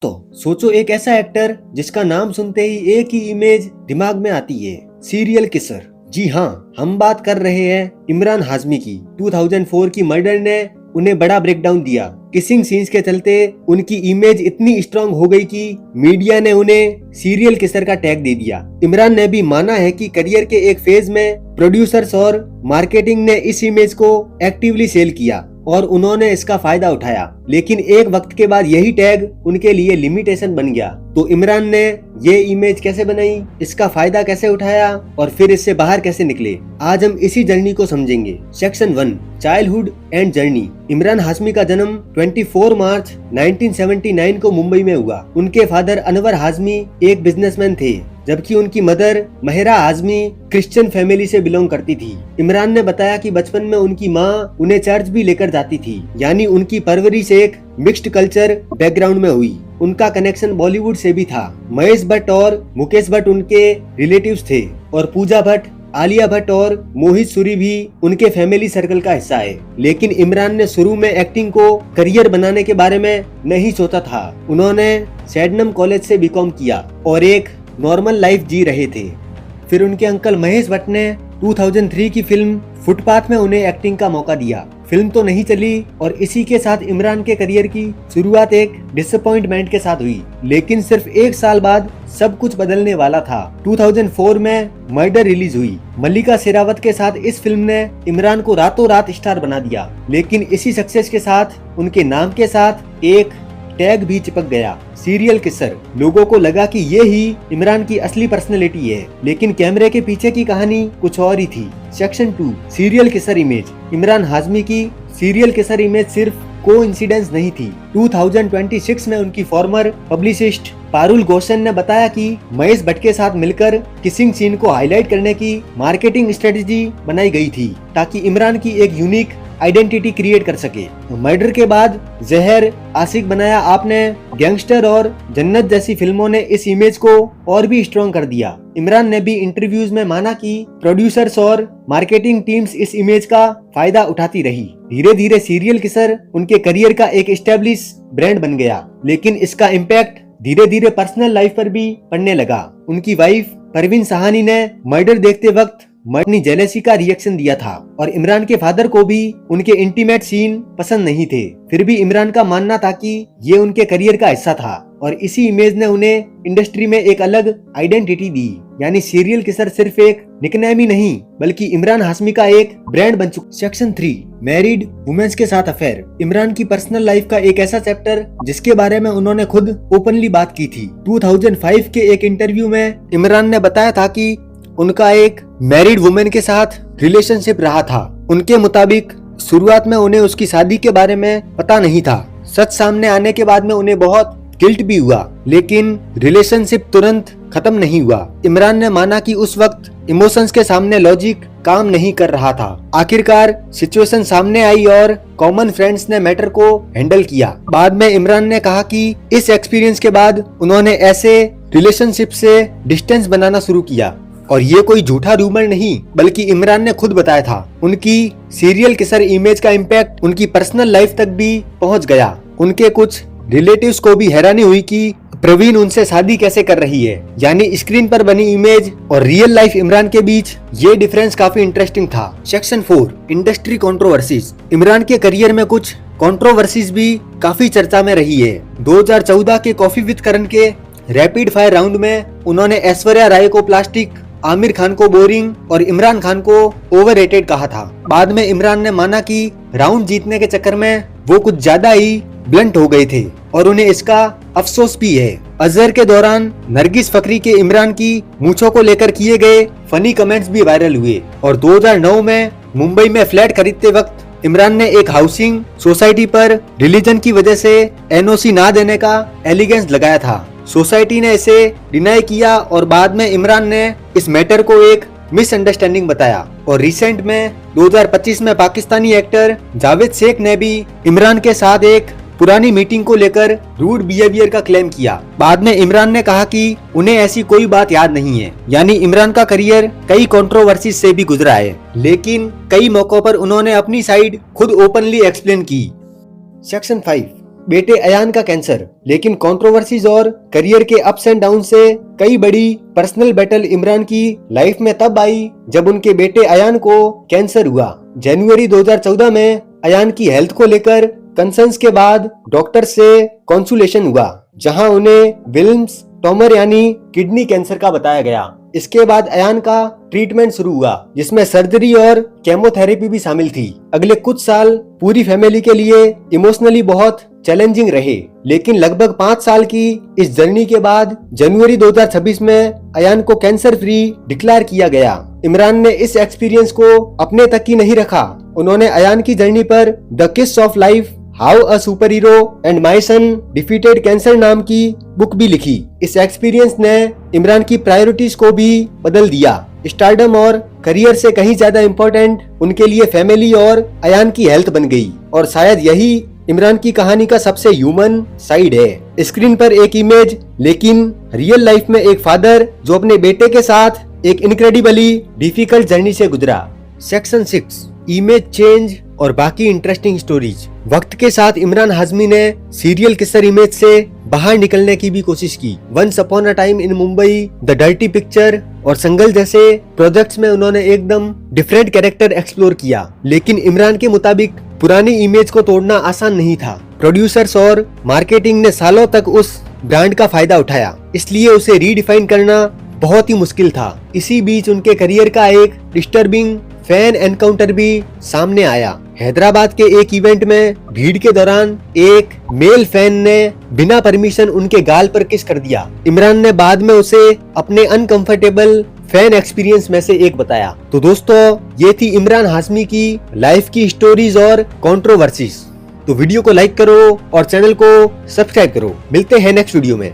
तो सोचो एक ऐसा एक्टर जिसका नाम सुनते ही एक ही इमेज दिमाग में आती है, सीरियल किसर। जी हाँ, हम बात कर रहे हैं इमरान हाशमी की। 2004 की मर्डर ने उन्हें बड़ा ब्रेकडाउन दिया। किसिंग सीन्स के चलते उनकी इमेज इतनी स्ट्रांग हो गई कि मीडिया ने उन्हें सीरियल किसर का टैग दे दिया। इमरान ने भी माना है कि करियर के एक फेज में प्रोड्यूसर्स और मार्केटिंग ने इस इमेज को एक्टिवली सेल किया और उन्होंने इसका फायदा उठाया, लेकिन एक वक्त के बाद यही टैग उनके लिए लिमिटेशन बन गया। तो इमरान ने ये इमेज कैसे बनाई, इसका फायदा कैसे उठाया और फिर इससे बाहर कैसे निकले, आज हम इसी जर्नी को समझेंगे। Section 1, childhood and journey. Imran Hashmi का जन्म 24 मार्च 1979 को मुंबई में हुआ। उनके फादर अनवर हाशमी एक बिजनेसमैन थे, जबकि उनकी मदर महरा हाशमी क्रिश्चियन फैमिली से बिलोंग करती थी। इमरान ने बताया कि बचपन में उनकी माँ उन्हें चर्च भी लेकर जाती थी, यानी उनकी परवरिश एक मिक्स्ड कल्चर बैकग्राउंड में हुई। उनका कनेक्शन बॉलीवुड से भी था। महेश भट्ट और मुकेश भट्ट उनके रिलेटिव्स थे और पूजा भट्ट, आलिया भट्ट और मोहित सूरी भी उनके फैमिली सर्कल का हिस्सा है। लेकिन इमरान ने शुरू में एक्टिंग को करियर बनाने के बारे में नहीं सोचा था। उन्होंने सैडनम कॉलेज से बीकॉम किया और एक नॉर्मल लाइफ जी रहे थे। फिर उनके अंकल महेश भट्ट ने 2003 की फिल्म फुटपाथ में उन्हें एक्टिंग का मौका दिया। फिल्म तो नहीं चली और इसी के साथ इमरान के करियर की शुरुआत एक डिसअपॉइंटमेंट के साथ हुई। लेकिन सिर्फ एक साल बाद सब कुछ बदलने वाला था। 2004 में मर्डर रिलीज हुई। मल्लिका शेरावत के साथ इस फिल्म ने इमरान को रातों रात स्टार बना दिया। लेकिन इसी सक्सेस के साथ उनके नाम के साथ एक टैग भी चिपक गया, सीरियल किसर। लोगों को लगा कि ये ही इमरान की असली पर्सनैलिटी है, लेकिन कैमरे के पीछे की कहानी कुछ और ही थी। Section 2, serial kisser image. Imran Hashmi की सीरियल किसर इमेज सिर्फ कोइंसिडेंस नहीं थी। 2026 में उनकी फॉर्मर पब्लिसिस्ट पारुल गोशन ने बताया कि महेश भट्ट के साथ मिलकर किसिंग सीन को हाईलाइट करने की मार्केटिंग स्ट्रेटेजी बनाई गई थी, ताकि इमरान की एक यूनिक आइडेंटिटी क्रिएट कर सके। मर्डर के बाद जहर, आशिक बनाया आपने, गैंगस्टर और जन्नत जैसी फिल्मों ने इस इमेज को और भी स्ट्रॉन्ग कर दिया। इमरान ने भी इंटरव्यूज में माना कि प्रोड्यूसर्स और मार्केटिंग टीम्स इस इमेज का फायदा उठाती रही। धीरे धीरे सीरियल किसर उनके करियर का एक एस्टेब्लिश ब्रांड बन गया, लेकिन इसका इम्पैक्ट धीरे धीरे पर्सनल लाइफ पर भी पड़ने लगा। उनकी वाइफ परवीन सहानी ने मर्डर देखते वक्त अपनी जेलेसी का रिएक्शन दिया था और इमरान के फादर को भी उनके इंटीमेट सीन पसंद नहीं थे। फिर भी इमरान का मानना था कि ये उनके करियर का हिस्सा था और इसी इमेज ने उन्हें इंडस्ट्री में एक अलग आइडेंटिटी दी। यानी सीरियल किसर सिर्फ एक निकनेम ही नहीं, बल्कि इमरान हाशमी का एक ब्रांड बन चुका। सेक्शन 3, मैरिड वुमेन्स के साथ अफेयर। इमरान की पर्सनल लाइफ का एक ऐसा चैप्टर जिसके बारे में उन्होंने खुद ओपनली बात की थी। 2005 के एक इंटरव्यू में इमरान ने बताया था कि उनका एक मैरिड वुमेन के साथ रिलेशनशिप रहा था। उनके मुताबिक शुरुआत में उन्हें उसकी शादी के बारे में पता नहीं था। सच सामने आने के बाद में उन्हें बहुत गिल्ट भी हुआ, लेकिन रिलेशनशिप तुरंत खत्म नहीं हुआ। इमरान ने माना कि उस वक्त इमोशंस के सामने लॉजिक काम नहीं कर रहा था। आखिरकार सिचुएशन सामने आई और कॉमन फ्रेंड्स ने मैटर को हैंडल किया। बाद में इमरान ने कहा कि इस एक्सपीरियंस के बाद उन्होंने ऐसे रिलेशनशिप से डिस्टेंस बनाना शुरू किया। और ये कोई झूठा रूमर नहीं, बल्कि इमरान ने खुद बताया था। उनकी सीरियल किसर इमेज का इम्पैक्ट उनकी पर्सनल लाइफ तक भी पहुंच गया। उनके कुछ रिलेटिव्स को भी हैरानी हुई कि प्रवीण उनसे शादी कैसे कर रही है। यानी स्क्रीन पर बनी इमेज और रियल लाइफ इमरान के बीच ये डिफरेंस काफी इंटरेस्टिंग था। Section 4, industry controversies. इमरान के करियर में कुछ कंट्रोवर्सीज भी काफी चर्चा में रही है। 2014 के कॉफी विद करण के रैपिड फायर राउंड में उन्होंने ऐश्वर्या राय को प्लास्टिक, आमिर खान को बोरिंग और इमरान खान को ओवररेटेड कहा था। बाद में इमरान ने माना कि राउंड जीतने के चक्कर में वो कुछ ज्यादा ही ब्लंट हो गए थे और उन्हें इसका अफसोस भी है। अजहर के दौरान नरगिस फकरी के इमरान की मूंछों को लेकर किए गए फनी कमेंट्स भी वायरल हुए और 2009 में मुंबई में फ्लैट खरीदते वक्त इमरान ने एक हाउसिंग सोसाइटी पर रिलीजन की वजह से एनओसी ना देने का एलिगेंस लगाया था। सोसाइटी ने इसे डिनाई किया और बाद में इमरान ने इस मैटर को एक मिसअंडरस्टैंडिंग बताया। और रिसेंट में 2025 में पाकिस्तानी एक्टर जावेद शेख ने भी इमरान के साथ एक पुरानी मीटिंग को लेकर रूड बिहेवियर का क्लेम किया। बाद में इमरान ने कहा कि उन्हें ऐसी कोई बात याद नहीं है। यानी इमरान का करियर कई कंट्रोवर्सी से भी गुजरा है, लेकिन कई मौकों पर उन्होंने अपनी साइड खुद ओपनली एक्सप्लेन की। सेक्शन 5, बेटे अयान का कैंसर। लेकिन कंट्रोवर्सीज और करियर के अप्स एंड डाउन से कई बड़ी पर्सनल बैटल इमरान की लाइफ में तब आई जब उनके बेटे अयान को कैंसर हुआ। जनवरी 2014 में अयान की हेल्थ को लेकर कंसर्न्स के बाद डॉक्टर से कंसल्टेशन हुआ, जहां उन्हें विल्म्स टॉमर यानी किडनी कैंसर का बताया गया। इसके बाद अयान का ट्रीटमेंट शुरू हुआ, जिसमें सर्जरी और केमोथेरेपी भी शामिल थी। अगले कुछ साल पूरी फैमिली के लिए इमोशनली बहुत चैलेंजिंग रहे, लेकिन लगभग 5 साल की इस जर्नी के बाद जनवरी 2026 में अयान को कैंसर फ्री डिक्लेयर किया गया। इमरान ने इस एक्सपीरियंस को अपने तक ही नहीं रखा। उन्होंने अयान की जर्नी पर the kiss of life, how a super hero and my son defeated cancer नाम की बुक भी लिखी। इस एक्सपीरियंस ने इमरान की प्रायोरिटीज को भी बदल दिया। स्टारडम और करियर से कहीं ज्यादा इम्पोर्टेंट उनके लिए फैमिली और अयान की हेल्थ बन गई, और शायद यही इमरान की कहानी का सबसे ह्यूमन साइड है। स्क्रीन पर एक इमेज, लेकिन रियल लाइफ में एक फादर जो अपने बेटे के साथ एक इनक्रेडिबली डिफिकल्ट जर्नी से गुजरा। सेक्शन 6, इमेज चेंज और बाकी इंटरेस्टिंग स्टोरीज। वक्त के साथ इमरान हाशमी ने सीरियल किसर इमेज से बाहर निकलने की भी कोशिश की। Once upon a time in Mumbai, the dirty picture और संगल जैसे प्रोजेक्ट्स में उन्होंने एकदम डिफरेंट कैरेक्टर एक्सप्लोर किया। लेकिन इमरान के मुताबिक पुरानी इमेज को तोड़ना आसान नहीं था। प्रोड्यूसर्स और मार्केटिंग ने सालों तक उस ब्रांड का फायदा उठाया, इसलिए उसे रीडिफाइन करना बहुत ही मुश्किल था। इसी बीच उनके करियर का एक डिस्टर्बिंग फैन एनकाउंटर भी सामने आया। हैदराबाद के एक इवेंट में भीड़ के दौरान एक मेल फैन ने बिना परमिशन उनके गाल पर किस कर दिया। इमरान ने बाद में उसे अपने अनकंफर्टेबल फैन एक्सपीरियंस में से एक बताया। तो दोस्तों, ये थी इमरान हाशमी की लाइफ की स्टोरीज और कंट्रोवर्सीज। तो वीडियो को लाइक करो और चैनल को सब्सक्राइब करो। मिलते हैं नेक्स्ट वीडियो में।